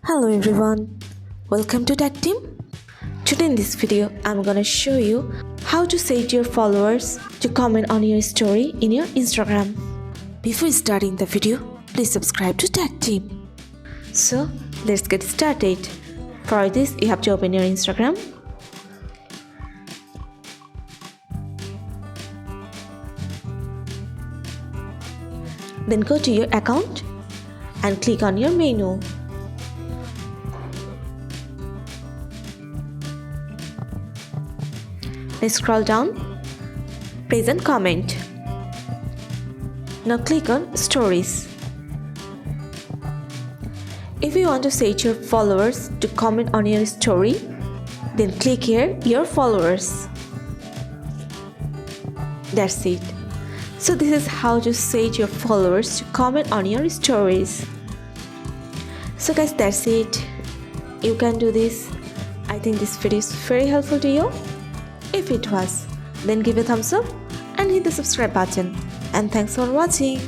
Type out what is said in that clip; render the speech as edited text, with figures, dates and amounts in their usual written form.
Hello everyone, welcome to Tactim. Today in this video, I'm gonna show you how to set your followers to comment on your story in your Instagram. Before starting the video, please subscribe to Tactim. So let's get started. For this, you have to open your Instagram. Then go to your account and click on your menu. Then scroll down, present comment. Now click on stories. If you want to set your followers to comment on your story, then click here your followers. That's it. So this is how to set your followers to comment on your stories. So guys, that's it. You can do this. I think this video is very helpful to you. If it was, then give a thumbs up and hit the subscribe button. And thanks for watching.